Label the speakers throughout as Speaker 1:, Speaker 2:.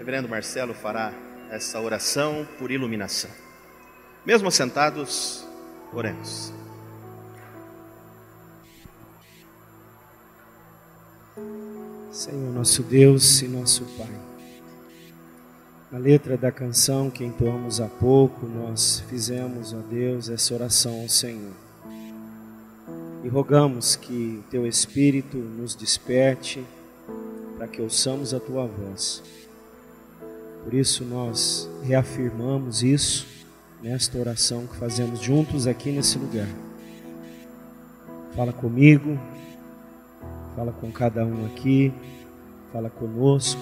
Speaker 1: reverendo Marcelo fará essa oração por iluminação. Mesmo sentados, oremos.
Speaker 2: Senhor, nosso Deus e nosso Pai, na letra da canção que entoamos há pouco, nós fizemos, ó Deus, essa oração ao Senhor. E rogamos que o Teu Espírito nos desperte para que ouçamos a Tua voz. Por isso nós reafirmamos isso nesta oração que fazemos juntos aqui nesse lugar. Fala comigo, fala com cada um aqui, fala conosco,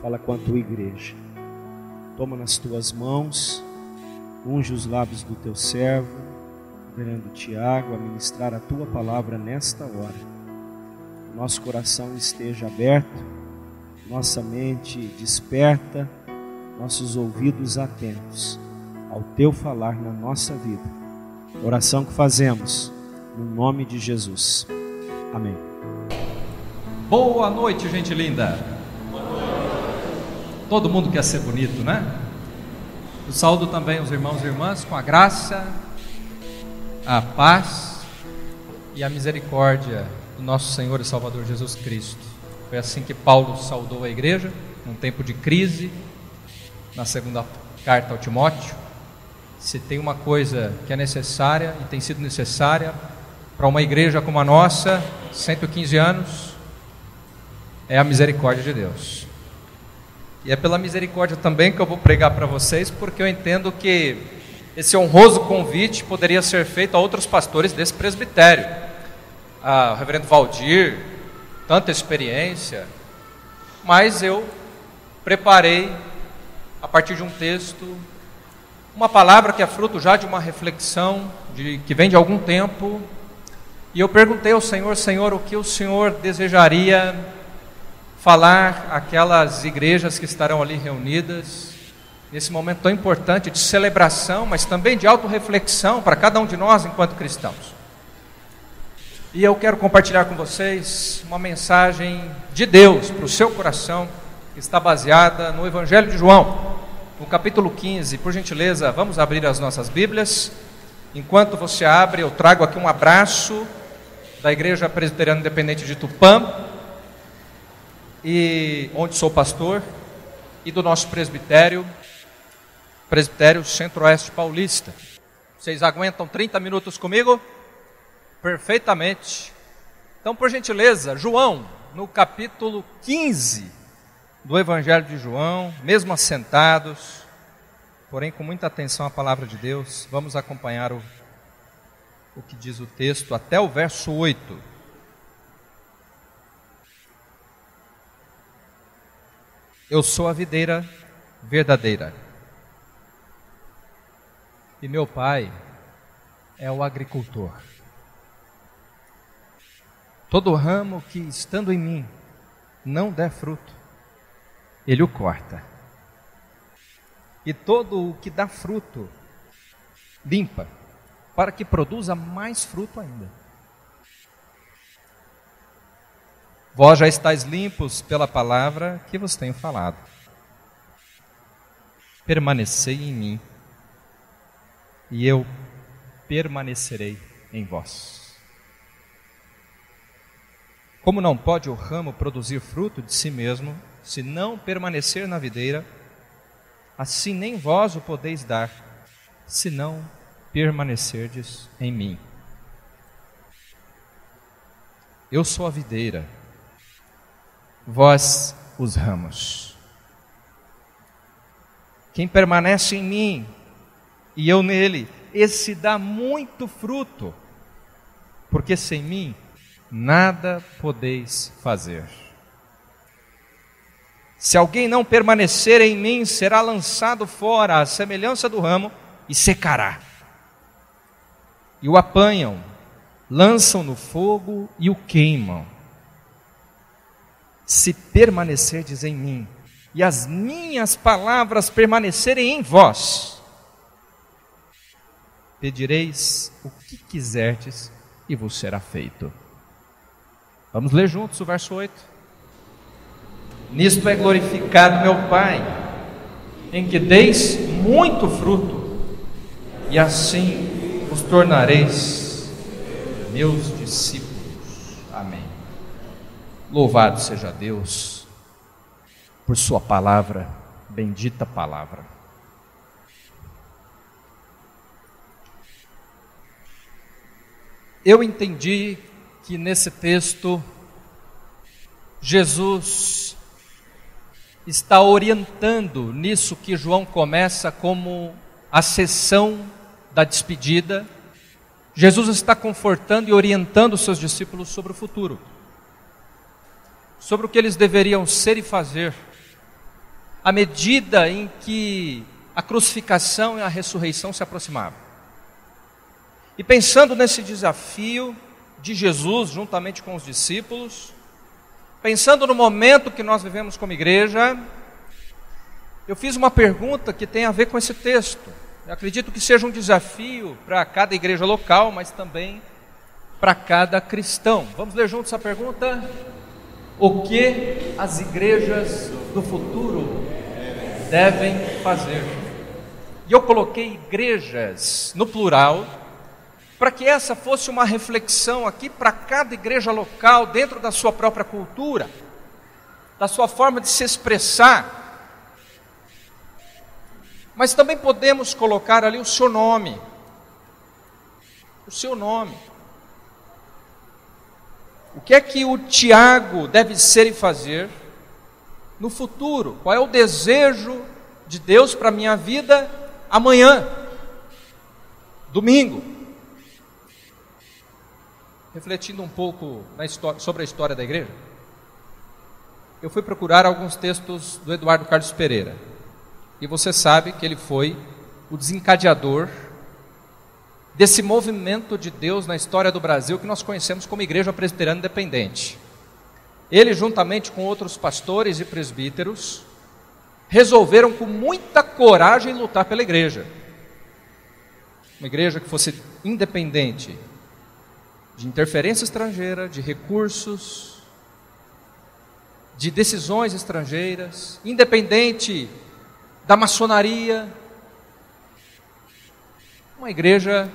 Speaker 2: fala com a Tua igreja. Toma nas Tuas mãos, unge os lábios do Teu servo, reverendo Tiago, a ministrar a Tua palavra nesta hora. Nosso coração esteja aberto, nossa mente desperta, nossos ouvidos atentos ao Teu falar na nossa vida. Oração que fazemos no nome de Jesus. Amém.
Speaker 3: Boa noite, gente linda. Todo mundo quer ser bonito, né? Eu saúdo também os irmãos e irmãs com a graça, a paz e a misericórdia do nosso Senhor e Salvador Jesus Cristo. Foi assim que Paulo saudou a igreja, num tempo de crise, na segunda carta ao Timóteo. Se tem uma coisa que é necessária e tem sido necessária para uma igreja como a nossa, 115 anos, é a misericórdia de Deus. E é pela misericórdia também que eu vou pregar para vocês, porque eu entendo que esse honroso convite poderia ser feito a outros pastores desse presbitério. O reverendo Valdir, tanta experiência, mas eu preparei, a partir de um texto, uma palavra que é fruto já de uma reflexão, que vem de algum tempo, e eu perguntei ao Senhor: Senhor, o que o Senhor desejaria falar àquelas igrejas que estarão ali reunidas, nesse momento tão importante de celebração, mas também de autorreflexão para cada um de nós enquanto cristãos. E eu quero compartilhar com vocês uma mensagem de Deus para o seu coração, que está baseada no Evangelho de João, no capítulo 15. Por gentileza, vamos abrir as nossas Bíblias. Enquanto você abre, eu trago aqui um abraço da Igreja Presbiteriana Independente de Tupã, e onde sou pastor, e do nosso presbitério Centro-Oeste Paulista. Vocês aguentam 30 minutos comigo? Perfeitamente. Então, por gentileza, João, no capítulo 15 do Evangelho de João, mesmo assentados, porém com muita atenção à palavra de Deus, vamos acompanhar o que diz o texto até o verso 8. Eu sou a videira verdadeira, e meu pai é o agricultor. Todo ramo que, estando em mim, não der fruto, ele o corta. E todo o que dá fruto, limpa, para que produza mais fruto ainda. Vós já estáis limpos pela palavra que vos tenho falado. Permanecei em mim, e eu permanecerei em vós. Como não pode o ramo produzir fruto de si mesmo, se não permanecer na videira, assim nem vós o podeis dar, se não permanecerdes em mim. Eu sou a videira, vós os ramos. Quem permanece em mim e eu nele, esse dá muito fruto, porque sem mim nada podeis fazer. Se alguém não permanecer em mim, será lançado fora à semelhança do ramo e secará. E o apanham, lançam no fogo e o queimam. Se permanecerdes em mim e as minhas palavras permanecerem em vós, pedireis o que quiserdes e vos será feito. Vamos ler juntos o verso 8. Nisto é glorificado meu Pai, em que deis muito fruto, e assim os tornareis meus discípulos. Amém. Louvado seja Deus por sua palavra, bendita palavra. Eu entendi que nesse texto Jesus está orientando nisso que João começa como a sessão da despedida. Jesus está confortando e orientando os seus discípulos sobre o futuro, sobre o que eles deveriam ser e fazer, à medida em que a crucificação e a ressurreição se aproximavam. E pensando nesse desafio de Jesus juntamente com os discípulos, pensando no momento que nós vivemos como igreja, eu fiz uma pergunta que tem a ver com esse texto. Eu acredito que seja um desafio para cada igreja local, mas também para cada cristão. Vamos ler juntos essa pergunta? O que as igrejas do futuro devem fazer? E eu coloquei igrejas no plural, para que essa fosse uma reflexão aqui para cada igreja local, dentro da sua própria cultura, da sua forma de se expressar. Mas também podemos colocar ali o seu nome. O seu nome. O que é que o Tiago deve ser e fazer no futuro? Qual é o desejo de Deus para a minha vida amanhã, domingo? Refletindo um pouco sobre a história da igreja, eu fui procurar alguns textos do Eduardo Carlos Pereira. E você sabe que ele foi o desencadeador desse movimento de Deus na história do Brasil que nós conhecemos como Igreja Presbiteriana Independente. Ele, juntamente com outros pastores e presbíteros, resolveram com muita coragem lutar pela igreja. Uma igreja que fosse independente de interferência estrangeira, de recursos, de decisões estrangeiras, independente da maçonaria. Uma igreja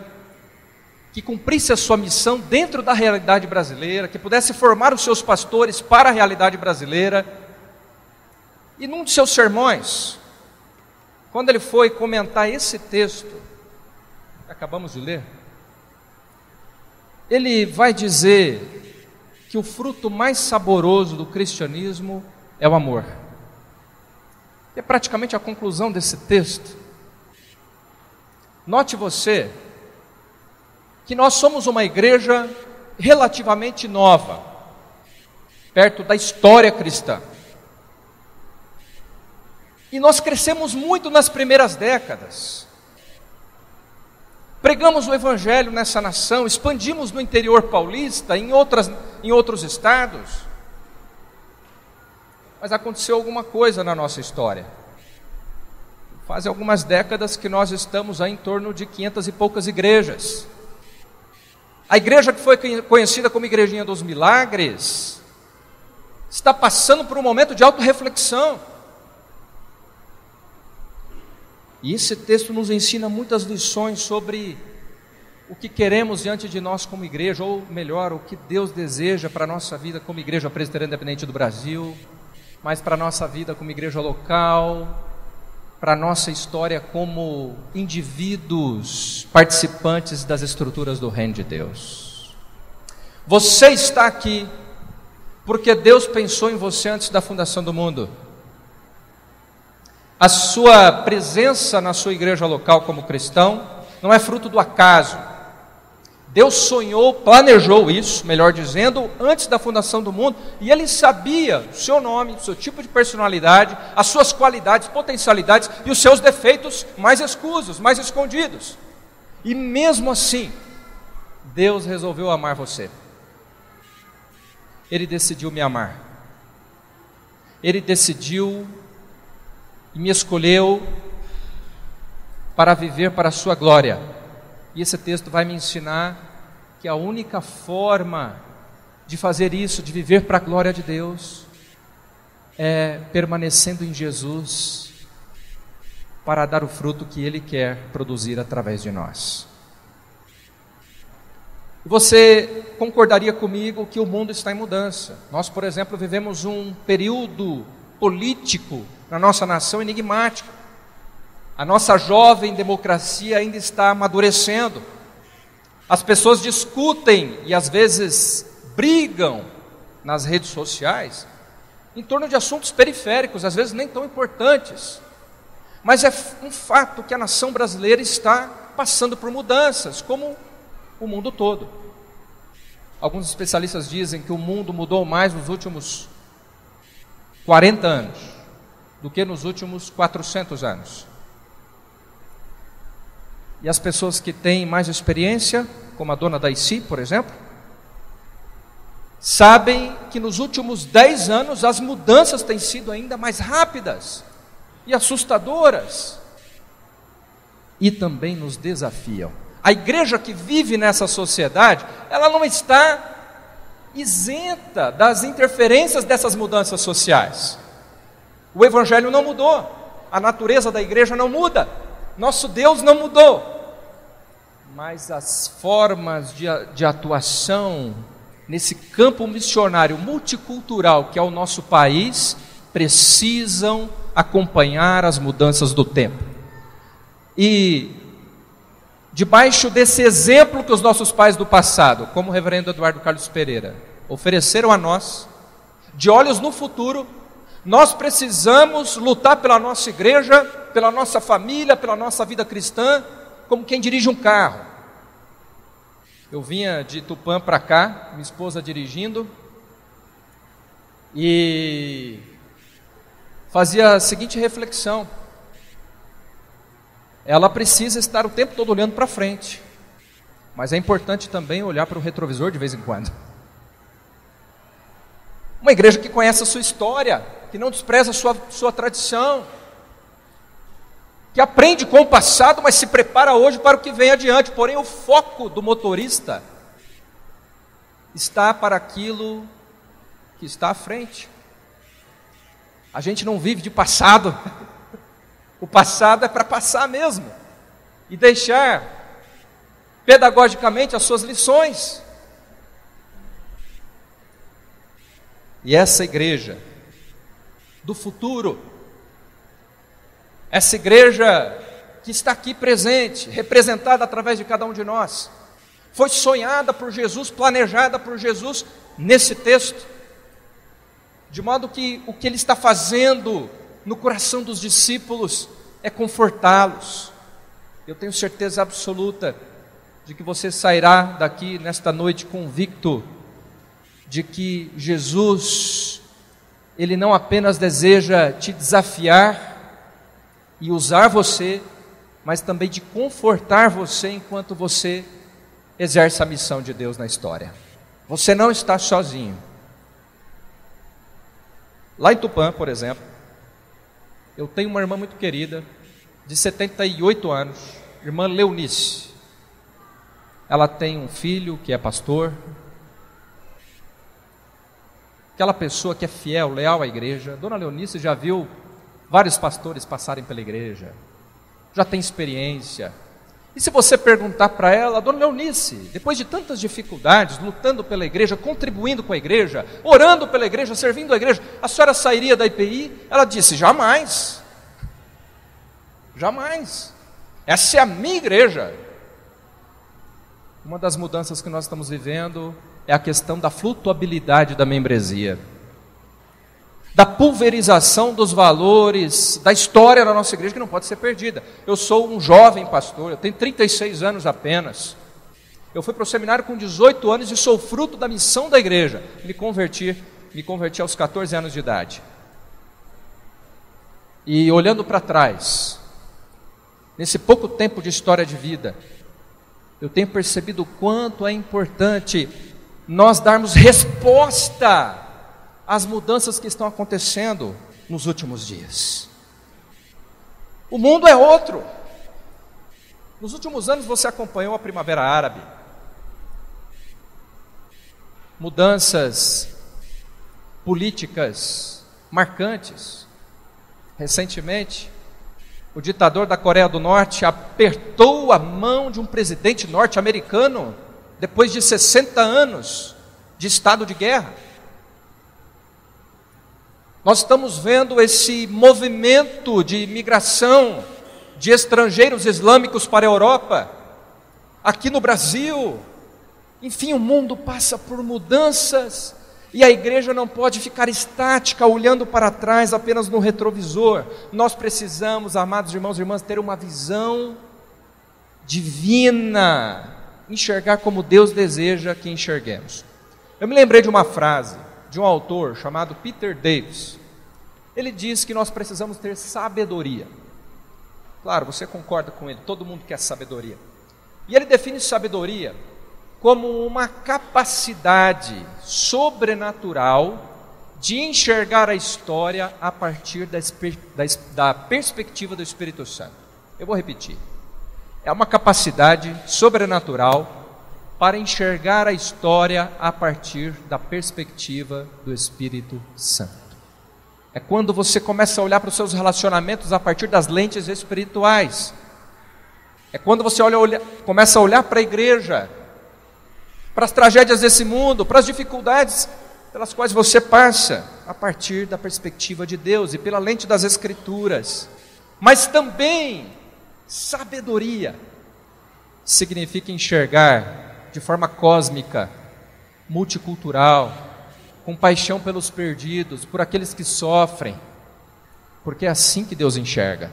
Speaker 3: que cumprisse a sua missão dentro da realidade brasileira, que pudesse formar os seus pastores para a realidade brasileira. E num de seus sermões, quando ele foi comentar esse texto que acabamos de ler, ele vai dizer que o fruto mais saboroso do cristianismo é o amor. É praticamente a conclusão desse texto. Note você que nós somos uma igreja relativamente nova, perto da história cristã. E nós crescemos muito nas primeiras décadas. Pregamos o Evangelho nessa nação, expandimos no interior paulista, em outros estados. Mas aconteceu alguma coisa na nossa história. Faz algumas décadas que nós estamos em torno de 500 e poucas igrejas. A igreja que foi conhecida como Igrejinha dos Milagres está passando por um momento de autorreflexão. E esse texto nos ensina muitas lições sobre o que queremos diante de nós como igreja, ou melhor, o que Deus deseja para a nossa vida como Igreja Presbiteriana Independente do Brasil, mas para a nossa vida como igreja local, para a nossa história como indivíduos participantes das estruturas do reino de Deus. Você está aqui porque Deus pensou em você antes da fundação do mundo. A sua presença na sua igreja local como cristão não é fruto do acaso. Deus sonhou, planejou isso, melhor dizendo, antes da fundação do mundo, e Ele sabia o seu nome, o seu tipo de personalidade, as suas qualidades, potencialidades e os seus defeitos mais escusos, mais escondidos. E mesmo assim, Deus resolveu amar você. Ele decidiu me amar. Ele decidiu e me escolheu para viver para a sua glória. E esse texto vai me ensinar que a única forma de fazer isso, de viver para a glória de Deus, é permanecendo em Jesus para dar o fruto que Ele quer produzir através de nós. Você concordaria comigo que o mundo está em mudança? Nós, por exemplo, vivemos um período político na nossa nação enigmático. A nossa jovem democracia ainda está amadurecendo. As pessoas discutem e às vezes brigam nas redes sociais em torno de assuntos periféricos, às vezes nem tão importantes. Mas é um fato que a nação brasileira está passando por mudanças, como o mundo todo. Alguns especialistas dizem que o mundo mudou mais nos últimos 40 anos do que nos últimos 400 anos. E as pessoas que têm mais experiência, como a dona Daicy, por exemplo, sabem que nos últimos 10 anos as mudanças têm sido ainda mais rápidas e assustadoras, e também nos desafiam. A igreja que vive nessa sociedade, ela não está isenta das interferências dessas mudanças sociais. O evangelho não mudou, a natureza da igreja não muda, nosso Deus não mudou, mas as formas de atuação nesse campo missionário multicultural que é o nosso país precisam acompanhar as mudanças do tempo. E debaixo desse exemplo que os nossos pais do passado, como o reverendo Eduardo Carlos Pereira, ofereceram a nós, de olhos no futuro, nós precisamos lutar pela nossa igreja, pela nossa família, pela nossa vida cristã, como quem dirige um carro. Eu vinha de Tupã para cá, minha esposa dirigindo, e fazia a seguinte reflexão: ela precisa estar o tempo todo olhando para frente, mas é importante também olhar para o retrovisor de vez em quando. Uma igreja que conhece a sua história, que não despreza a sua tradição, que aprende com o passado, mas se prepara hoje para o que vem adiante. Porém, o foco do motorista está para aquilo que está à frente. A gente não vive de passado. O passado é para passar mesmo e deixar pedagogicamente as suas lições. E essa igreja do futuro, essa igreja que está aqui presente, representada através de cada um de nós, foi sonhada por Jesus, planejada por Jesus nesse texto, de modo que o que Ele está fazendo no coração dos discípulos é confortá-los. Eu tenho certeza absoluta de que você sairá daqui nesta noite convicto de que Jesus, Ele não apenas deseja te desafiar e usar você, mas também de confortar você enquanto você exerce a missão de Deus na história. Você não está sozinho. Lá em Tupã, por exemplo, eu tenho uma irmã muito querida, de 78 anos, irmã Leonice. Ela tem um filho que é pastor, aquela pessoa que é fiel, leal à igreja. Dona Leonice já viu vários pastores passarem pela igreja, já tem experiência. E se você perguntar para ela: Dona Leonice, depois de tantas dificuldades, lutando pela igreja, contribuindo com a igreja, orando pela igreja, servindo a igreja, a senhora sairia da IPI? Ela disse: jamais, jamais, essa é a minha igreja. Uma das mudanças que nós estamos vivendo é a questão da flutuabilidade da membresia, da pulverização dos valores, da história da nossa igreja, que não pode ser perdida. Eu sou um jovem pastor, eu tenho 36 anos apenas. Eu fui para o seminário com 18 anos e sou fruto da missão da igreja. Me converti aos 14 anos de idade. E olhando para trás, nesse pouco tempo de história de vida, eu tenho percebido o quanto é importante nós darmos resposta às mudanças que estão acontecendo nos últimos dias. O mundo é outro. Nos últimos anos você acompanhou a Primavera Árabe. Mudanças políticas marcantes. Recentemente, o ditador da Coreia do Norte apertou a mão de um presidente norte-americano depois de 60 anos de estado de guerra. Nós estamos vendo esse movimento de imigração de estrangeiros islâmicos para a Europa, aqui no Brasil. Enfim, o mundo passa por mudanças e a igreja não pode ficar estática, olhando para trás apenas no retrovisor. Nós precisamos, amados irmãos e irmãs, ter uma visão divina, enxergar como Deus deseja que enxerguemos. Eu me lembrei de uma frase de um autor chamado Peter Davis. Ele diz que nós precisamos ter sabedoria. Claro, você concorda com ele, todo mundo quer sabedoria. E ele define sabedoria como uma capacidade sobrenatural de enxergar a história a partir da perspectiva do Espírito Santo. Eu vou repetir. É uma capacidade sobrenatural para enxergar a história a partir da perspectiva do Espírito Santo. É quando você começa a olhar para os seus relacionamentos a partir das lentes espirituais. É quando você começa a olhar para a igreja, para as tragédias desse mundo, para as dificuldades pelas quais você passa, a partir da perspectiva de Deus e pela lente das Escrituras. Mas também, sabedoria significa enxergar de forma cósmica, multicultural, com paixão pelos perdidos, por aqueles que sofrem, porque é assim que Deus enxerga.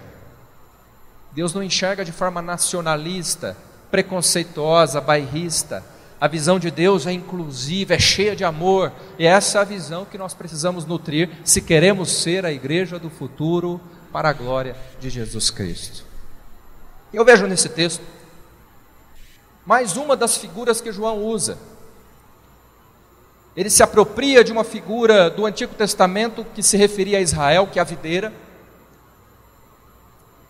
Speaker 3: Deus não enxerga de forma nacionalista, preconceituosa, bairrista. A visão de Deus é inclusiva, é cheia de amor, e é essa a visão que nós precisamos nutrir se queremos ser a igreja do futuro para a glória de Jesus Cristo. Eu vejo nesse texto mais uma das figuras que João usa. Ele se apropria de uma figura do Antigo Testamento que se referia a Israel, que é a videira.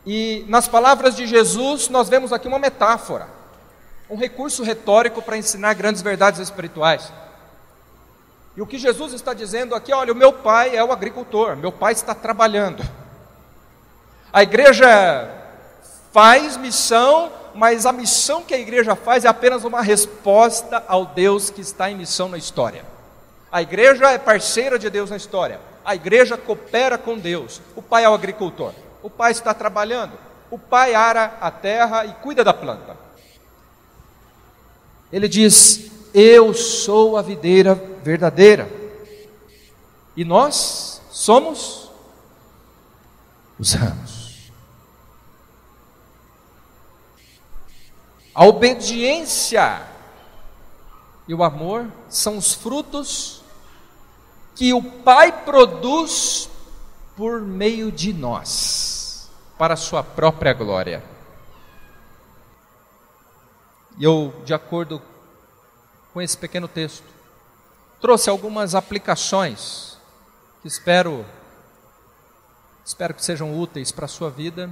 Speaker 3: E nas palavras de Jesus nós vemos aqui uma metáfora, um recurso retórico para ensinar grandes verdades espirituais. E o que Jesus está dizendo aqui, olha, o meu pai é o agricultor, meu pai está trabalhando. A igreja faz missão, mas a missão que a igreja faz é apenas uma resposta ao Deus que está em missão na história. A igreja é parceira de Deus na história. A igreja coopera com Deus. O pai é o agricultor. O pai está trabalhando. O pai ara a terra e cuida da planta. Ele diz: eu sou a videira verdadeira. E nós somos os ramos. A obediência e o amor são os frutos que o Pai produz por meio de nós, para a sua própria glória. E eu, de acordo com esse pequeno texto, trouxe algumas aplicações que espero que sejam úteis para a sua vida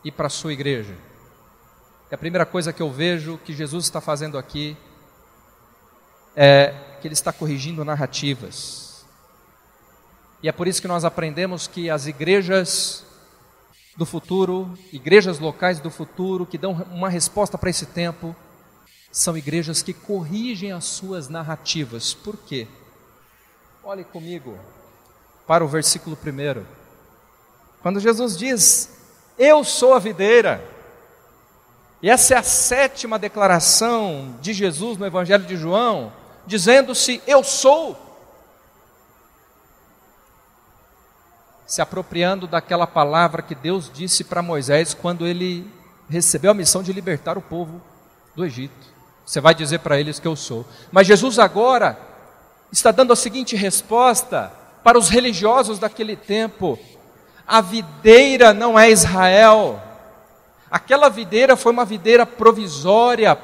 Speaker 3: e para a sua igreja. E a primeira coisa que eu vejo que Jesus está fazendo aqui é que Ele está corrigindo narrativas. E é por isso que nós aprendemos que as igrejas do futuro, igrejas locais do futuro, que dão uma resposta para esse tempo, são igrejas que corrigem as suas narrativas. Por quê? Olhe comigo para o versículo 1. Quando Jesus diz: eu sou a videira. E essa é a 7ª declaração de Jesus no Evangelho de João, dizendo-se: eu sou. Se apropriando daquela palavra que Deus disse para Moisés quando ele recebeu a missão de libertar o povo do Egito. Você vai dizer para eles que eu sou. Mas Jesus agora está dando a seguinte resposta para os religiosos daquele tempo: a videira não é Israel. Aquela videira foi uma videira provisória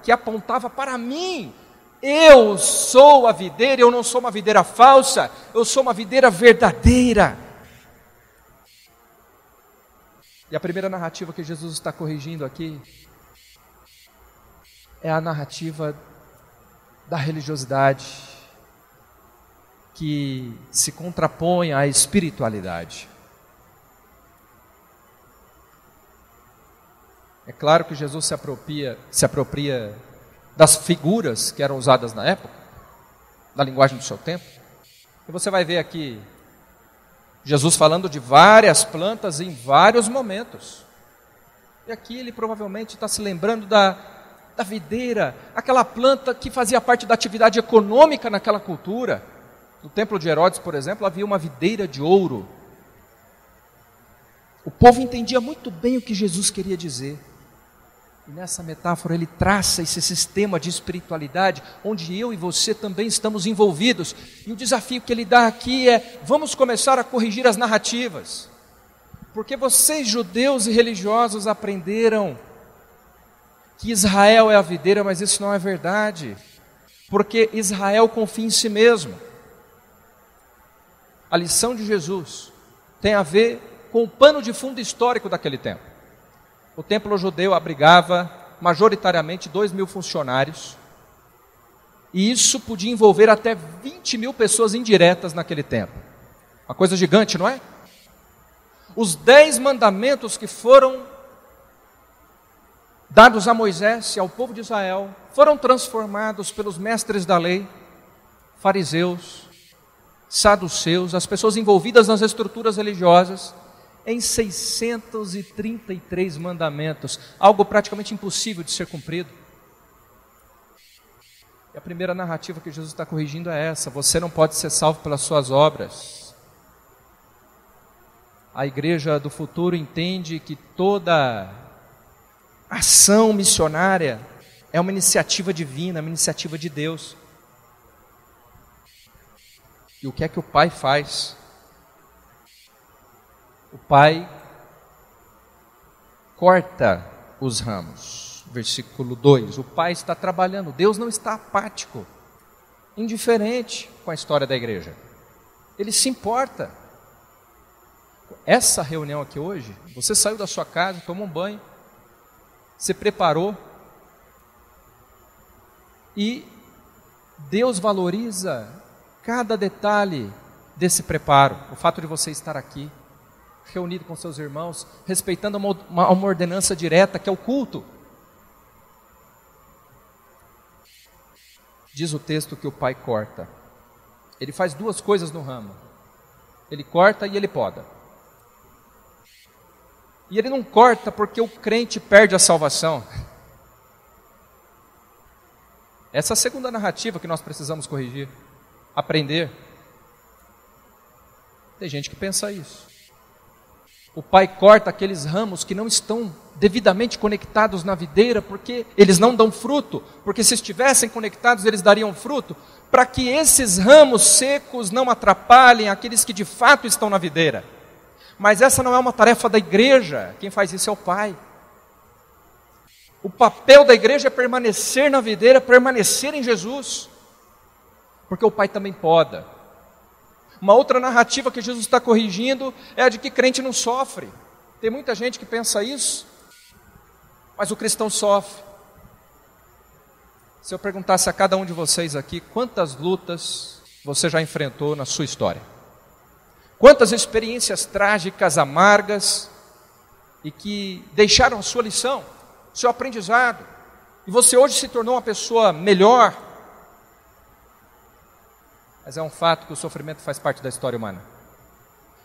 Speaker 3: que apontava para mim. Eu sou a videira, eu não sou uma videira falsa, eu sou uma videira verdadeira. E a primeira narrativa que Jesus está corrigindo aqui é a narrativa da religiosidade, que se contrapõe à espiritualidade. É claro que Jesus se apropria das figuras que eram usadas na época, da linguagem do seu tempo. E você vai ver aqui Jesus falando de várias plantas em vários momentos. E aqui ele provavelmente está se lembrando da videira, aquela planta que fazia parte da atividade econômica naquela cultura. No templo de Herodes, por exemplo, havia uma videira de ouro. O povo entendia muito bem o que Jesus queria dizer. E nessa metáfora ele traça esse sistema de espiritualidade, onde eu e você também estamos envolvidos. E o desafio que ele dá aqui é: vamos começar a corrigir as narrativas. Porque vocês, judeus e religiosos, aprenderam que Israel é a videira, mas isso não é verdade. Porque Israel confia em si mesmo. A lição de Jesus tem a ver com o pano de fundo histórico daquele tempo. O templo judeu abrigava majoritariamente 2.000 funcionários, e isso podia envolver até 20.000 pessoas indiretas naquele tempo. Uma coisa gigante, não é? Os 10 mandamentos que foram dados a Moisés e ao povo de Israel foram transformados pelos mestres da lei, fariseus, saduceus, as pessoas envolvidas nas estruturas religiosas, em 633 mandamentos, algo praticamente impossível de ser cumprido. E a primeira narrativa que Jesus está corrigindo é essa: você não pode ser salvo pelas suas obras. A igreja do futuro entende que toda ação missionária é uma iniciativa divina, uma iniciativa de Deus. E o que é que o Pai faz? O Pai corta os ramos. Versículo 2. O Pai está trabalhando. Deus não está apático, indiferente com a história da igreja. Ele se importa. Essa reunião aqui hoje, você saiu da sua casa, tomou um banho, se preparou, e Deus valoriza cada detalhe desse preparo. O fato de você estar aqui, reunido com seus irmãos, respeitando uma ordenança direta, que é o culto. Diz o texto que o Pai corta. Ele faz duas coisas no ramo. Ele corta e ele poda. E ele não corta porque o crente perde a salvação. Essa é a segunda narrativa que nós precisamos corrigir, aprender. Tem gente que pensa isso. O Pai corta aqueles ramos que não estão devidamente conectados na videira, porque eles não dão fruto, porque se estivessem conectados eles dariam fruto, para que esses ramos secos não atrapalhem aqueles que de fato estão na videira. Mas essa não é uma tarefa da igreja, quem faz isso é o Pai. O papel da igreja é permanecer na videira, permanecer em Jesus, porque o Pai também poda. Uma outra narrativa que Jesus está corrigindo é a de que crente não sofre. Tem muita gente que pensa isso, mas o cristão sofre. Se eu perguntasse a cada um de vocês aqui, quantas lutas você já enfrentou na sua história? Quantas experiências trágicas, amargas, e que deixaram a sua lição, seu aprendizado, e você hoje se tornou uma pessoa melhor. Mas é um fato que o sofrimento faz parte da história humana.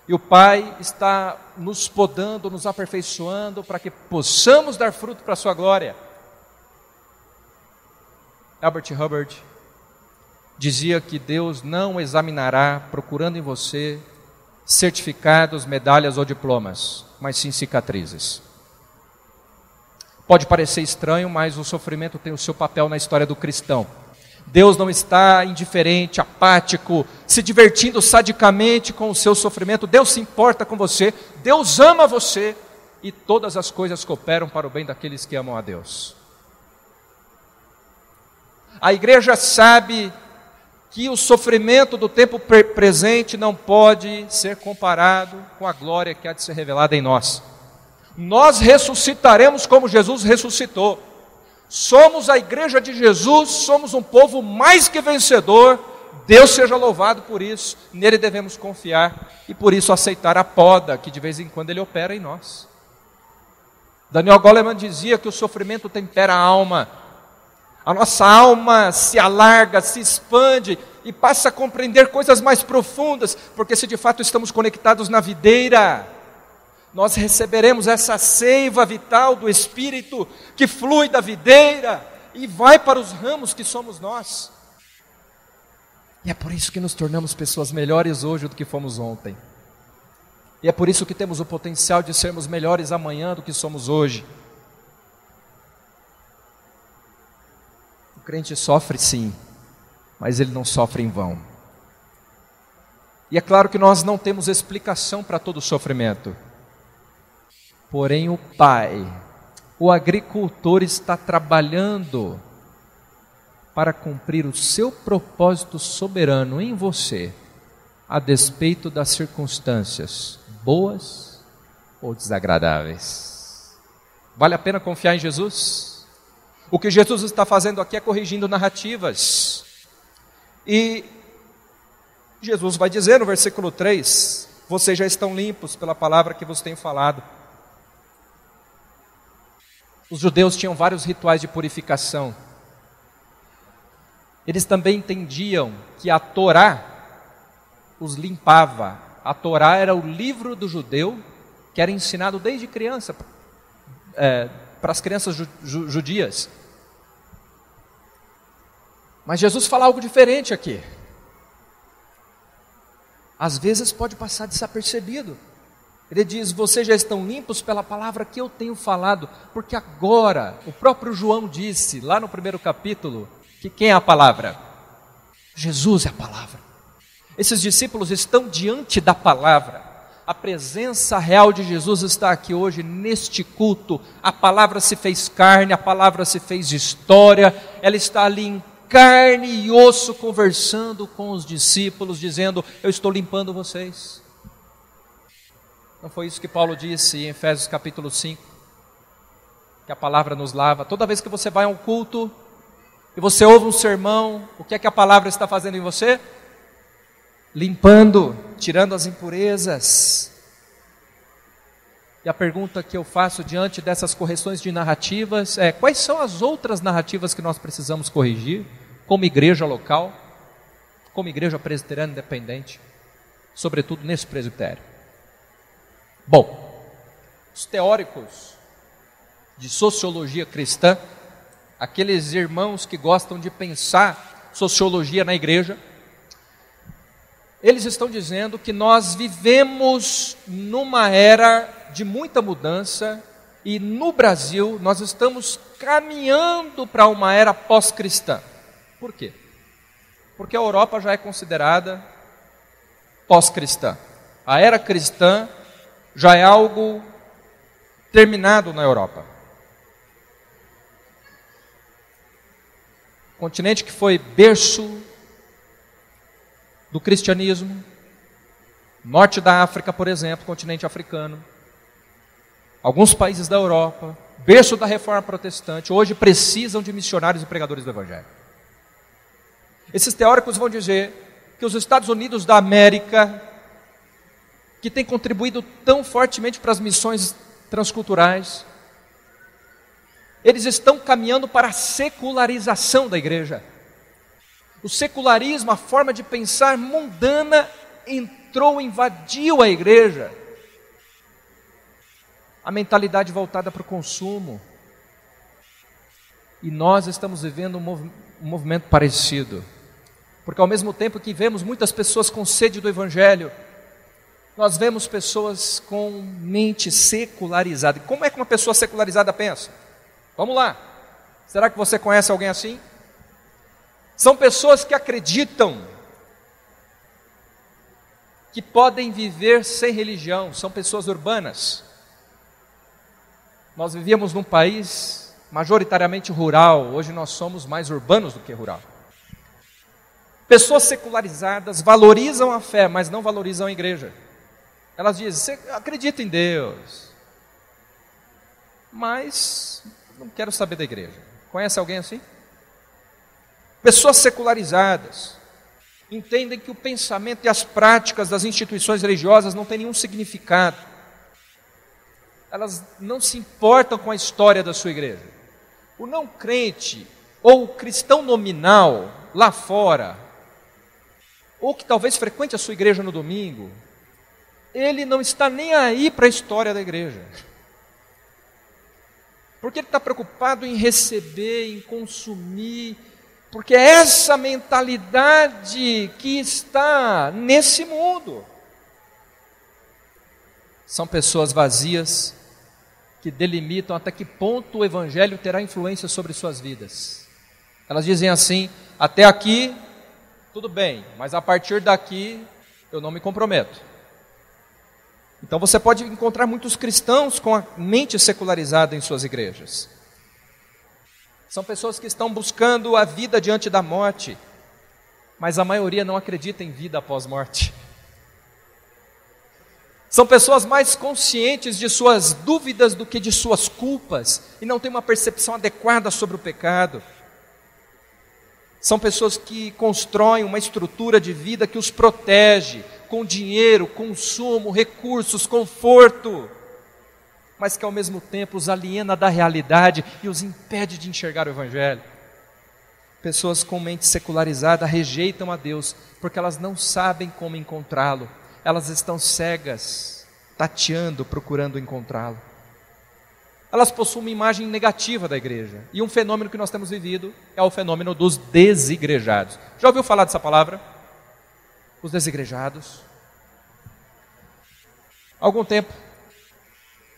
Speaker 3: E o Pai está nos podando, nos aperfeiçoando, para que possamos dar fruto para a sua glória. Albert Hubbard dizia que Deus não examinará, procurando em você, certificados, medalhas ou diplomas, mas sim cicatrizes. Pode parecer estranho, mas o sofrimento tem o seu papel na história do cristão. Deus não está indiferente, apático, se divertindo sadicamente com o seu sofrimento. Deus se importa com você, Deus ama você, e todas as coisas cooperam para o bem daqueles que amam a Deus. A igreja sabe que o sofrimento do tempo presente não pode ser comparado com a glória que há de ser revelada em nós. Nós ressuscitaremos como Jesus ressuscitou. Somos a igreja de Jesus, somos um povo mais que vencedor, Deus seja louvado por isso, nele devemos confiar e por isso aceitar a poda que de vez em quando ele opera em nós. Daniel Goleman dizia que o sofrimento tempera a alma. A nossa alma se alarga, se expande e passa a compreender coisas mais profundas, porque se de fato estamos conectados na videira, nós receberemos essa seiva vital do Espírito que flui da videira e vai para os ramos que somos nós. E é por isso que nos tornamos pessoas melhores hoje do que fomos ontem. E é por isso que temos o potencial de sermos melhores amanhã do que somos hoje. O crente sofre sim, mas ele não sofre em vão. E é claro que nós não temos explicação para todo o sofrimento. Porém o Pai, o agricultor está trabalhando para cumprir o seu propósito soberano em você, a despeito das circunstâncias boas ou desagradáveis. Vale a pena confiar em Jesus? O que Jesus está fazendo aqui é corrigindo narrativas. E Jesus vai dizer no versículo 3, vocês já estão limpos pela palavra que vos tenho falado. Os judeus tinham vários rituais de purificação. Eles também entendiam que a Torá os limpava. A Torá era o livro do judeu que era ensinado desde criança para as crianças judias. Mas Jesus fala algo diferente aqui. Às vezes pode passar desapercebido. Ele diz, vocês já estão limpos pela palavra que eu tenho falado, porque agora, o próprio João disse, lá no primeiro capítulo, que quem é a palavra? Jesus é a palavra. Esses discípulos estão diante da palavra. A presença real de Jesus está aqui hoje, neste culto. A palavra se fez carne, a palavra se fez história, ela está ali em carne e osso, conversando com os discípulos, dizendo, eu estou limpando vocês. Não foi isso que Paulo disse em Efésios capítulo 5? Que a palavra nos lava. Toda vez que você vai a um culto e você ouve um sermão, o que é que a palavra está fazendo em você? Limpando, tirando as impurezas. E a pergunta que eu faço diante dessas correções de narrativas é, quais são as outras narrativas que nós precisamos corrigir, como igreja local, como igreja presbiteriana independente, sobretudo nesse presbitério? Bom, os teóricos de sociologia cristã, aqueles irmãos que gostam de pensar sociologia na igreja, eles estão dizendo que nós vivemos numa era de muita mudança e no Brasil nós estamos caminhando para uma era pós-cristã. Por quê? Porque a Europa já é considerada pós-cristã. A era cristã já é algo terminado na Europa. Continente que foi berço do cristianismo, norte da África, por exemplo, continente africano, alguns países da Europa, berço da reforma protestante, hoje precisam de missionários e pregadores do Evangelho. Esses teóricos vão dizer que os Estados Unidos da América, que tem contribuído tão fortemente para as missões transculturais, eles estão caminhando para a secularização da igreja. O secularismo, a forma de pensar mundana, entrou, invadiu a igreja. A mentalidade voltada para o consumo. E nós estamos vivendo um movimento parecido. Porque ao mesmo tempo que vemos muitas pessoas com sede do Evangelho, nós vemos pessoas com mente secularizada. Como é que uma pessoa secularizada pensa? Vamos lá. Será que você conhece alguém assim? São pessoas que acreditam que podem viver sem religião. São pessoas urbanas. Nós vivíamos num país majoritariamente rural. Hoje nós somos mais urbanos do que rural. Pessoas secularizadas valorizam a fé, mas não valorizam a igreja. Elas dizem, você acredita em Deus, mas não quero saber da igreja. Conhece alguém assim? Pessoas secularizadas. entendem que o pensamento e as práticas das instituições religiosas não têm nenhum significado. Elas não se importam com a história da sua igreja. O não crente ou o cristão nominal lá fora, ou que talvez frequente a sua igreja no domingo, ele não está nem aí para a história da igreja. Porque ele está preocupado em receber, em consumir, porque é essa mentalidade que está nesse mundo. São pessoas vazias que delimitam até que ponto o evangelho terá influência sobre suas vidas. Elas dizem assim: até aqui tudo bem, mas a partir daqui eu não me comprometo. Então você pode encontrar muitos cristãos com a mente secularizada em suas igrejas. São pessoas que estão buscando a vida diante da morte, mas a maioria não acredita em vida após morte. São pessoas mais conscientes de suas dúvidas do que de suas culpas e não têm uma percepção adequada sobre o pecado. São pessoas que constroem uma estrutura de vida que os protege com dinheiro, consumo, recursos, conforto, mas que ao mesmo tempo os aliena da realidade e os impede de enxergar o evangelho. Pessoas com mente secularizada rejeitam a Deus porque elas não sabem como encontrá-lo. Elas estão cegas, tateando, procurando encontrá-lo. Elas possuem uma imagem negativa da igreja. E um fenômeno que nós temos vivido é o fenômeno dos desigrejados. Já ouviu falar dessa palavra? Os desigrejados. Algum tempo,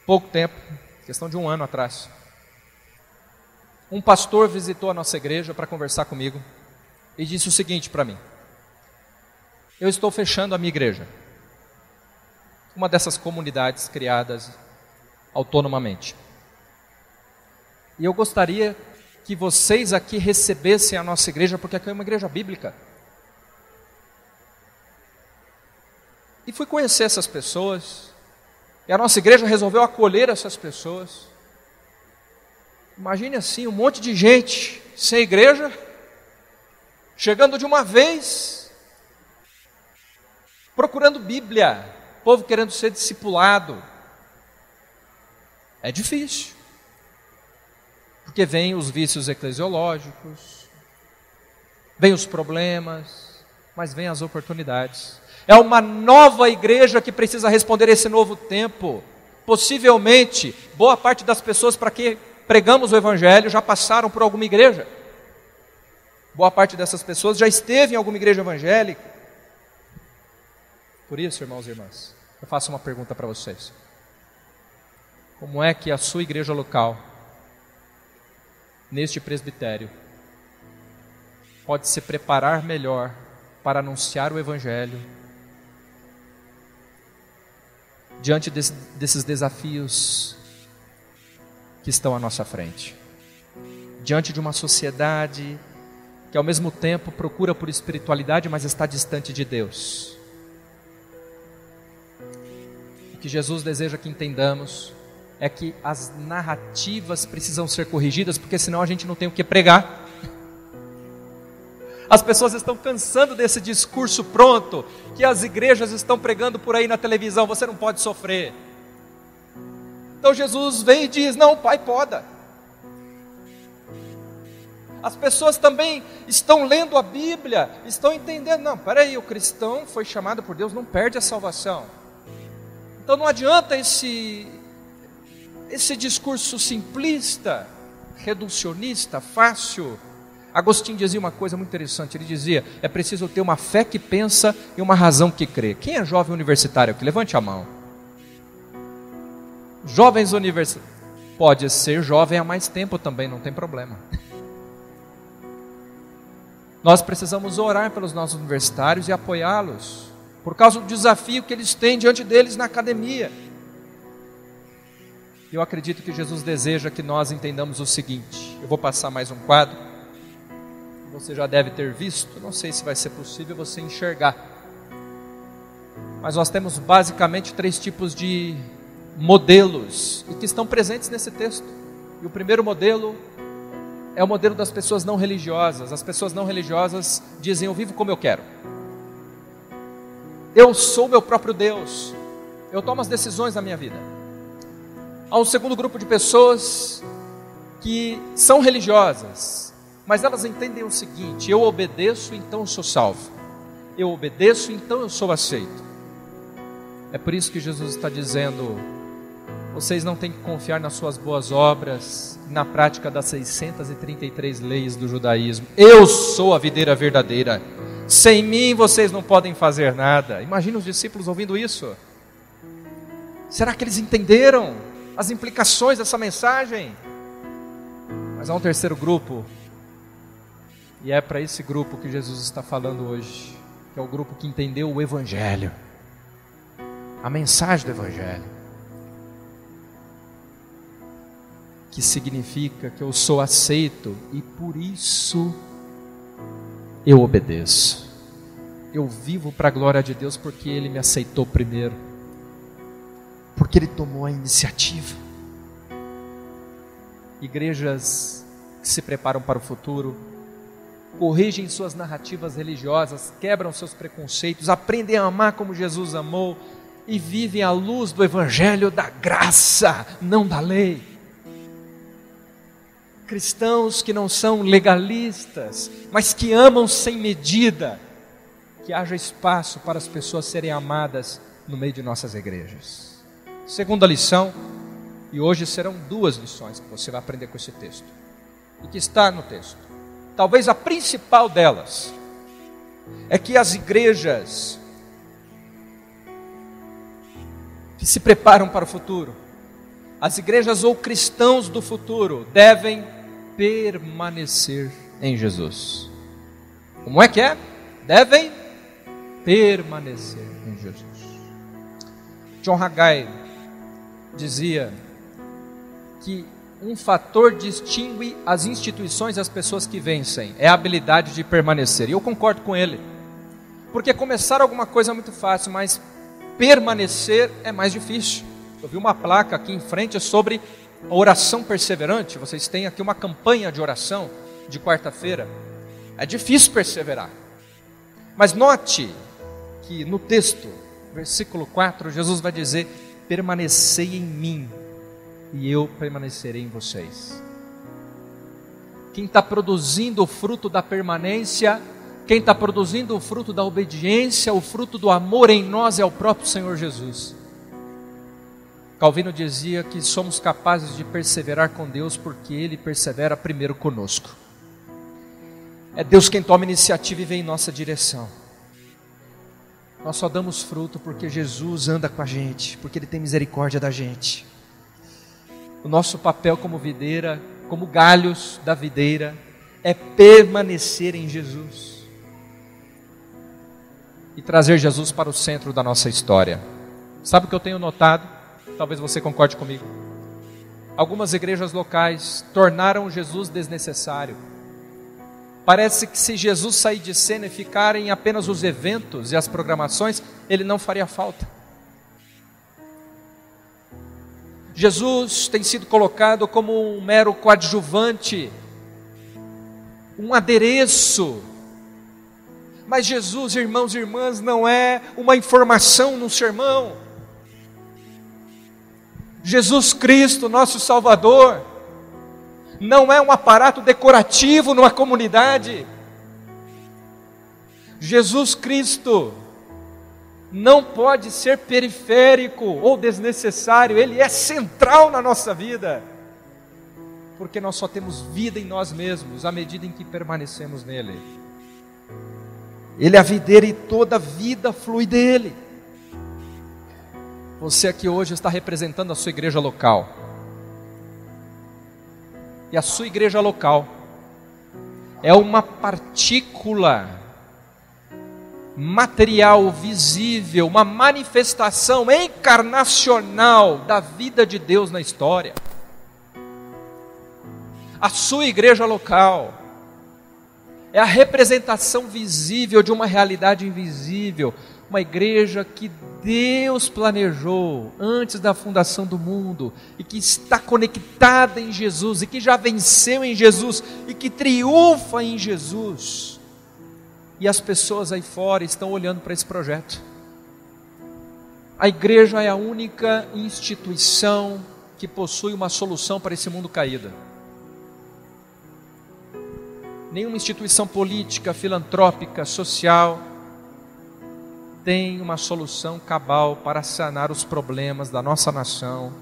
Speaker 3: pouco tempo, questão de 1 ano atrás, um pastor visitou a nossa igreja para conversar comigo e disse o seguinte para mim: eu estou fechando a minha igreja, uma dessas comunidades criadas autonomamente. E eu gostaria que vocês aqui recebessem a nossa igreja, porque aqui é uma igreja bíblica. E fui conhecer essas pessoas, e a nossa igreja resolveu acolher essas pessoas. Imagine assim, um monte de gente sem igreja, chegando de uma vez, procurando Bíblia, povo querendo ser discipulado. É difícil, porque vem os vícios eclesiológicos, vem os problemas, mas vem as oportunidades. É uma nova igreja que precisa responder a esse novo tempo. Possivelmente, boa parte das pessoas para que pregamos o evangelho já passaram por alguma igreja. Boa parte dessas pessoas já esteve em alguma igreja evangélica. Por isso, irmãos e irmãs, eu faço uma pergunta para vocês. Como é que a sua igreja local, neste presbitério, pode se preparar melhor para anunciar o evangelho diante desses desafios que estão à nossa frente? Diante de uma sociedade que ao mesmo tempo procura por espiritualidade, mas está distante de Deus. O que Jesus deseja que entendamos é que as narrativas precisam ser corrigidas, porque senão a gente não tem o que pregar. As pessoas estão cansando desse discurso pronto que as igrejas estão pregando por aí na televisão: você não pode sofrer. Então Jesus vem e diz: não, Pai, poda. As pessoas também estão lendo a Bíblia, estão entendendo: não, peraí, o cristão foi chamado por Deus, não perde a salvação. Então não adianta esse discurso simplista, reducionista, fácil. Agostinho dizia uma coisa muito interessante, ele dizia: é preciso ter uma fé que pensa e uma razão que crê. Quem é jovem universitário aqui? Levante a mão. Jovens universitários, pode ser jovem há mais tempo também, não tem problema. Nós precisamos orar pelos nossos universitários e apoiá-los, por causa do desafio que eles têm diante deles na academia. Eu acredito que Jesus deseja que nós entendamos o seguinte. Eu vou passar mais um quadro. Você já deve ter visto, não sei se vai ser possível você enxergar. Mas nós temos basicamente 3 tipos de modelos, e que estão presentes nesse texto. E o primeiro modelo é o modelo das pessoas não religiosas. As pessoas não religiosas dizem: eu vivo como eu quero. Eu sou meu próprio Deus. Eu tomo as decisões na minha vida. Há um segundo grupo de pessoas que são religiosas, mas elas entendem o seguinte: eu obedeço, então eu sou salvo. Eu obedeço, então eu sou aceito. É por isso que Jesus está dizendo: vocês não têm que confiar nas suas boas obras, na prática das 633 leis do judaísmo. Eu sou a videira verdadeira. Sem mim vocês não podem fazer nada. Imagina os discípulos ouvindo isso. Será que eles entenderam as implicações dessa mensagem? Mas há um terceiro grupo, e é para esse grupo que Jesus está falando hoje, que é o grupo que entendeu o Evangelho, a mensagem do Evangelho, que significa que eu sou aceito e por isso eu obedeço. Eu vivo para a glória de Deus porque Ele me aceitou primeiro, porque Ele tomou a iniciativa. Igrejas que se preparam para o futuro, corrigem suas narrativas religiosas, quebram seus preconceitos, aprendem a amar como Jesus amou e vivem à luz do Evangelho da graça, não da lei. Cristãos que não são legalistas, mas que amam sem medida, que haja espaço para as pessoas serem amadas no meio de nossas igrejas. Segunda lição, e hoje serão 2 lições que você vai aprender com esse texto, e que está no texto. Talvez a principal delas é que as igrejas que se preparam para o futuro, as igrejas ou cristãos do futuro, devem permanecer em Jesus. Como é que é? Devem permanecer em Jesus. John Haggai dizia que um fator distingue as instituições e as pessoas que vencem, é a habilidade de permanecer. E eu concordo com ele, porque começar alguma coisa é muito fácil, mas permanecer é mais difícil. Eu vi uma placa aqui em frente sobre a oração perseverante. Vocês têm aqui uma campanha de oração de quarta-feira. É difícil perseverar, mas note que no texto, versículo 4, Jesus vai dizer: permanecei em mim e eu permanecerei em vocês. Quem está produzindo o fruto da permanência, quem está produzindo o fruto da obediência, o fruto do amor em nós, é o próprio Senhor Jesus. Calvino dizia que somos capazes de perseverar com Deus porque Ele persevera primeiro conosco. É Deus quem toma iniciativa e vem em nossa direção. Nós só damos fruto porque Jesus anda com a gente, porque Ele tem misericórdia da gente. O nosso papel como videira, como galhos da videira, é permanecer em Jesus e trazer Jesus para o centro da nossa história. Sabe o que eu tenho notado? Talvez você concorde comigo. Algumas igrejas locais tornaram Jesus desnecessário. Parece que se Jesus sair de cena e ficarem apenas os eventos e as programações, Ele não faria falta. Jesus tem sido colocado como um mero coadjuvante, um adereço. Mas Jesus, irmãos e irmãs, não é uma informação no sermão. Jesus Cristo, nosso Salvador, não é um aparato decorativo numa comunidade. Jesus Cristo não pode ser periférico ou desnecessário, Ele é central na nossa vida, porque nós só temos vida em nós mesmos à medida em que permanecemos nele. Ele é a videira e toda a vida flui dele. Você aqui hoje está representando a sua igreja local, e a sua igreja local é uma partícula material, visível, uma manifestação encarnacional da vida de Deus na história. A sua igreja local é a representação visível de uma realidade invisível, uma igreja que Deus planejou antes da fundação do mundo, e que está conectada em Jesus, e que já venceu em Jesus, e que triunfa em Jesus. E as pessoas aí fora estão olhando para esse projeto, A igreja é a única instituição que possui uma solução para esse mundo caído. Nenhuma instituição política, filantrópica, social tem uma solução cabal para sanar os problemas da nossa nação,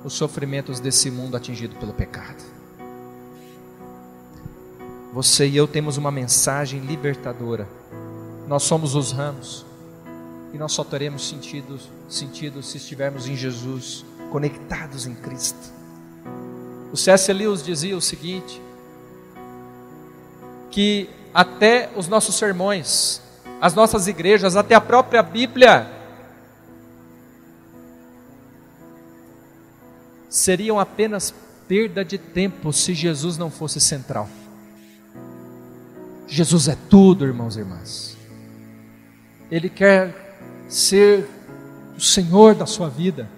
Speaker 3: os sofrimentos desse mundo atingido pelo pecado. Você e eu temos uma mensagem libertadora. Nós somos os ramos e nós só teremos sentido se estivermos em Jesus, conectados em Cristo. O C.S. Lewis dizia o seguinte, que até os nossos sermões, as nossas igrejas, até a própria Bíblia seriam apenas perda de tempo se Jesus não fosse central. Jesus é tudo, irmãos e irmãs. Ele quer ser o Senhor da sua vida.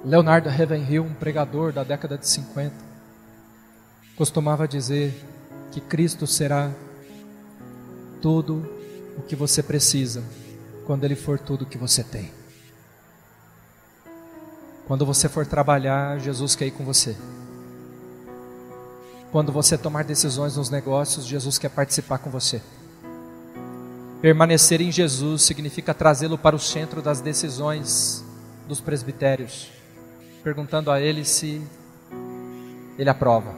Speaker 3: Leonard Ravenhill, um pregador da década de 50, costumava dizer que Cristo será tudo o que você precisa quando Ele for tudo o que você tem. Quando você for trabalhar, Jesus quer ir com você. Quando você tomar decisões nos negócios, Jesus quer participar com você. Permanecer em Jesus significa trazê-lo para o centro das decisões dos presbitérios, perguntando a Ele se Ele aprova.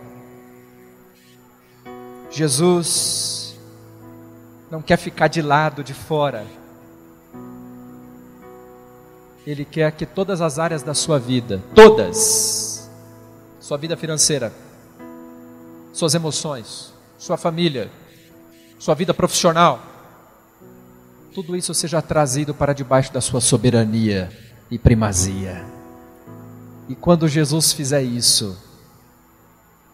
Speaker 3: Jesus não quer ficar de lado, de fora. Ele quer que todas as áreas da sua vida, todas, sua vida financeira, suas emoções, sua família, sua vida profissional, tudo isso seja trazido para debaixo da sua soberania e primazia. E quando Jesus fizer isso,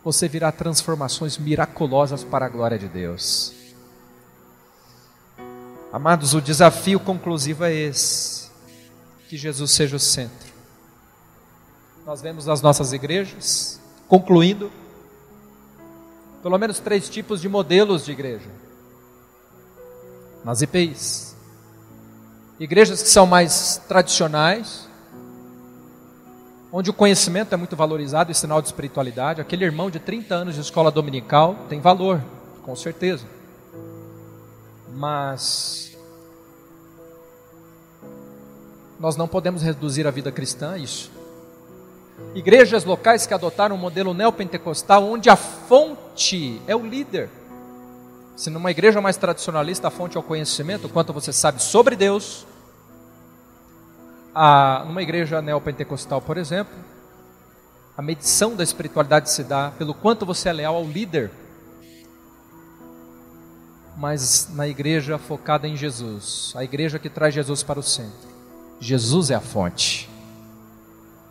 Speaker 3: você virá transformações miraculosas para a glória de Deus. Amados, o desafio conclusivo é esse, que Jesus seja o centro. Nós vemos nas nossas igrejas, concluindo, pelo menos 3 tipos de modelos de igreja. Nas IPIs, igrejas que são mais tradicionais, onde o conhecimento é muito valorizado e sinal de espiritualidade. Aquele irmão de 30 anos de escola dominical tem valor, com certeza. Mas nós não podemos reduzir a vida cristã a isso. Igrejas locais que adotaram um modelo neopentecostal, onde a fonte é o líder. Se numa igreja mais tradicionalista a fonte é o conhecimento, o quanto você sabe sobre Deus. Numa igreja neopentecostal, por exemplo, a medição da espiritualidade se dá pelo quanto você é leal ao líder. Mas na igreja focada em Jesus, a igreja que traz Jesus para o centro, Jesus é a fonte.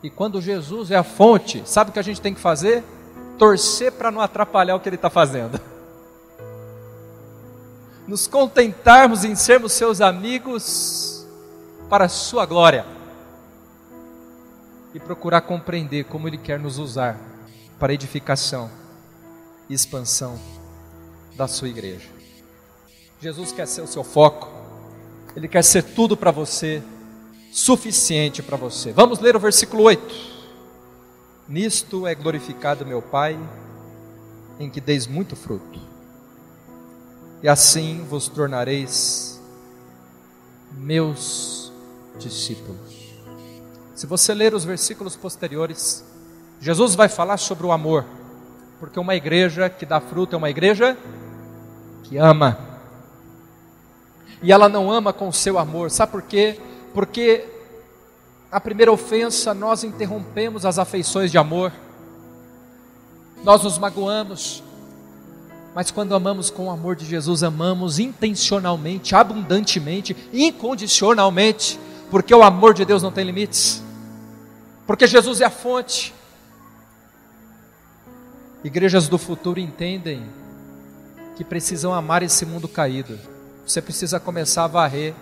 Speaker 3: E quando Jesus é a fonte, sabe o que a gente tem que fazer? Torcer para não atrapalhar o que Ele está fazendo. Nos contentarmos em sermos seus amigos para a sua glória. E procurar compreender como Ele quer nos usar para a edificação e expansão da sua igreja. Jesus quer ser o seu foco. Ele quer ser tudo para você, suficiente para você. Vamos ler o versículo 8. Nisto é glorificado meu Pai, em que deis muito fruto, e assim vos tornareis meus discípulos. Se você ler os versículos posteriores, Jesus vai falar sobre o amor, porque uma igreja que dá fruto é uma igreja que ama. E ela não ama com o seu amor, sabe por quê? Porque a primeira ofensa, nós interrompemos as afeições de amor, nós nos magoamos, mas quando amamos com o amor de Jesus, amamos intencionalmente, abundantemente, incondicionalmente, porque o amor de Deus não tem limites, porque Jesus é a fonte. Igrejas do futuro entendem que precisam amar esse mundo caído. Você precisa começar a varrer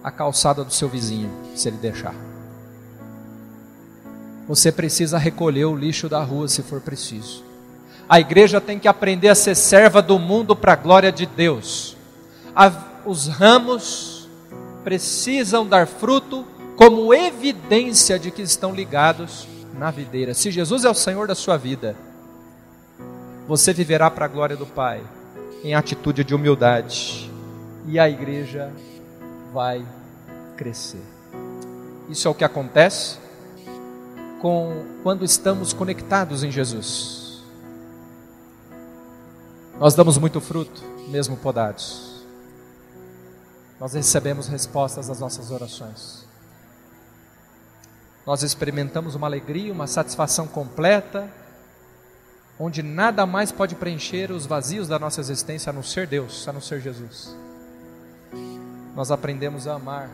Speaker 3: a calçada do seu vizinho, se ele deixar. Você precisa recolher o lixo da rua, se for preciso. A igreja tem que aprender a ser serva do mundo para a glória de Deus. Os ramos precisam dar fruto como evidência de que estão ligados na videira. Se Jesus é o Senhor da sua vida, você viverá para a glória do Pai, em atitude de humildade, e a igreja vai crescer. Isso é o que acontece quando estamos conectados em Jesus. Nós damos muito fruto, mesmo podados. Nós recebemos respostas às nossas orações. Nós experimentamos uma alegria, uma satisfação completa, onde nada mais pode preencher os vazios da nossa existência, a não ser Deus, a não ser Jesus. Nós aprendemos a amar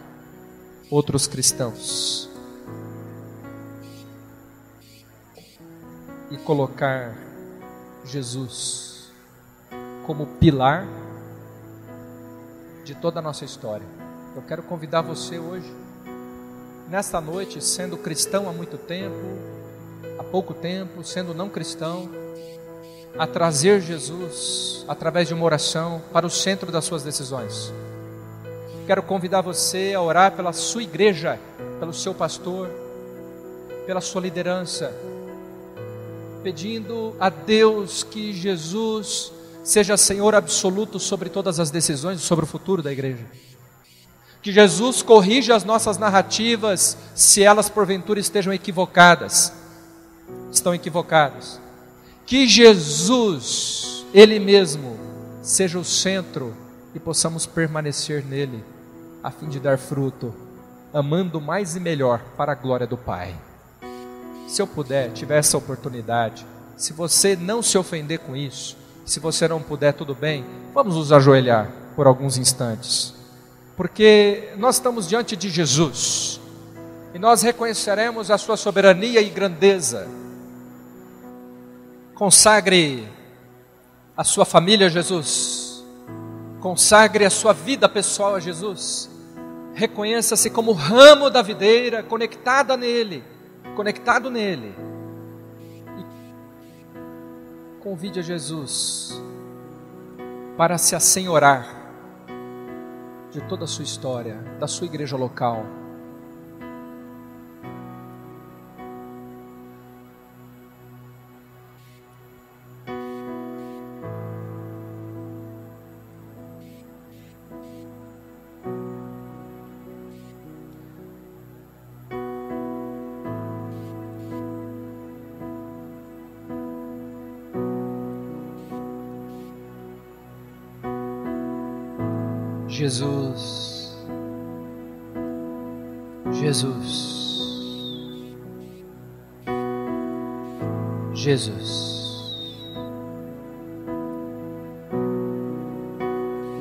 Speaker 3: outros cristãos e colocar Jesus como pilar de toda a nossa história. Eu quero convidar você hoje, nesta noite, sendo cristão há muito tempo, há pouco tempo, sendo não cristão, a trazer Jesus, através de uma oração, para o centro das suas decisões. Quero convidar você a orar pela sua igreja, pelo seu pastor, pela sua liderança, pedindo a Deus que Jesus seja Senhor absoluto sobre todas as decisões e sobre o futuro da igreja. Que Jesus corrija as nossas narrativas, se elas porventura estejam equivocadas. Estão equivocadas. Que Jesus, Ele mesmo, seja o centro e possamos permanecer nele, a fim de dar fruto, amando mais e melhor para a glória do Pai. Se eu puder, tiver essa oportunidade, se você não se ofender com isso, se você não puder, tudo bem, vamos nos ajoelhar por alguns instantes, porque nós estamos diante de Jesus, e nós reconheceremos a sua soberania e grandeza. Consagre a sua família a Jesus, consagre a sua vida pessoal a Jesus, reconheça-se como ramo da videira, conectado nele, e convide a Jesus para se assenhorar de toda a sua história, da sua igreja local. Jesus, Jesus, Jesus,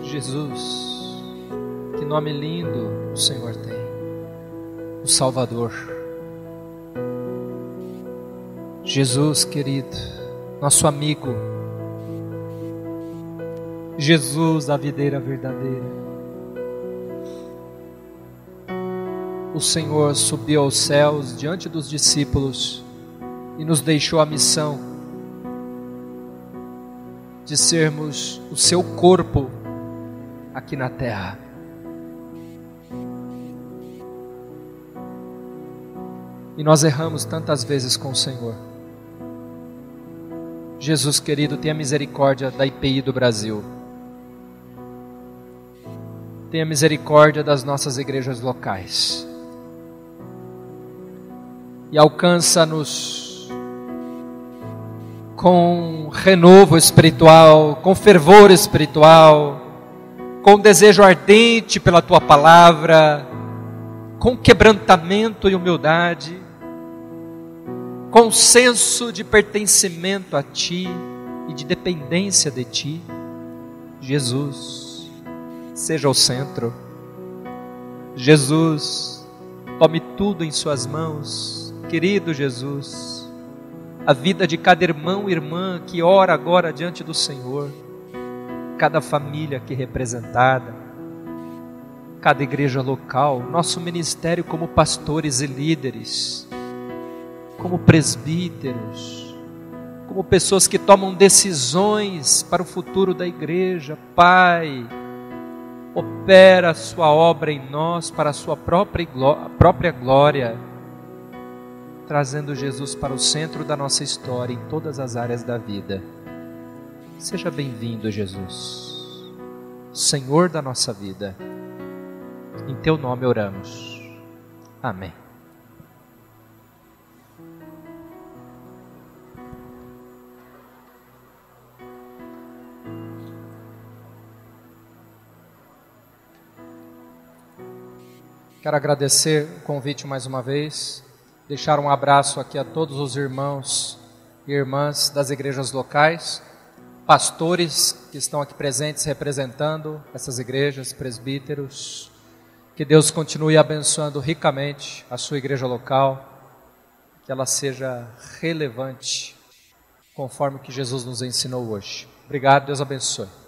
Speaker 3: Jesus, que nome lindo o Senhor tem, o Salvador. Jesus querido, nosso amigo, Jesus, a videira verdadeira. O Senhor subiu aos céus diante dos discípulos e nos deixou a missão de sermos o seu corpo aqui na terra. E nós erramos tantas vezes com o Senhor. Jesus querido, tenha misericórdia da IPI do Brasil. Tenha misericórdia das nossas igrejas locais. E alcança-nos com renovo espiritual, com fervor espiritual, com desejo ardente pela Tua palavra, com quebrantamento e humildade, com senso de pertencimento a Ti e de dependência de Ti. Jesus, seja o centro. Jesus, tome tudo em Suas mãos. Querido Jesus, a vida de cada irmão e irmã que ora agora diante do Senhor, cada família aqui representada, cada igreja local, nosso ministério como pastores e líderes, como presbíteros, como pessoas que tomam decisões para o futuro da igreja. Pai, opera a sua obra em nós para a sua própria glória, trazendo Jesus para o centro da nossa história em todas as áreas da vida. Seja bem-vindo, Jesus, Senhor da nossa vida. Em teu nome oramos. Amém. Quero agradecer o convite mais uma vez, deixar um abraço aqui a todos os irmãos e irmãs das igrejas locais, pastores que estão aqui presentes representando essas igrejas, presbíteros. Que Deus continue abençoando ricamente a sua igreja local, que ela seja relevante, conforme o que Jesus nos ensinou hoje. Obrigado, Deus abençoe.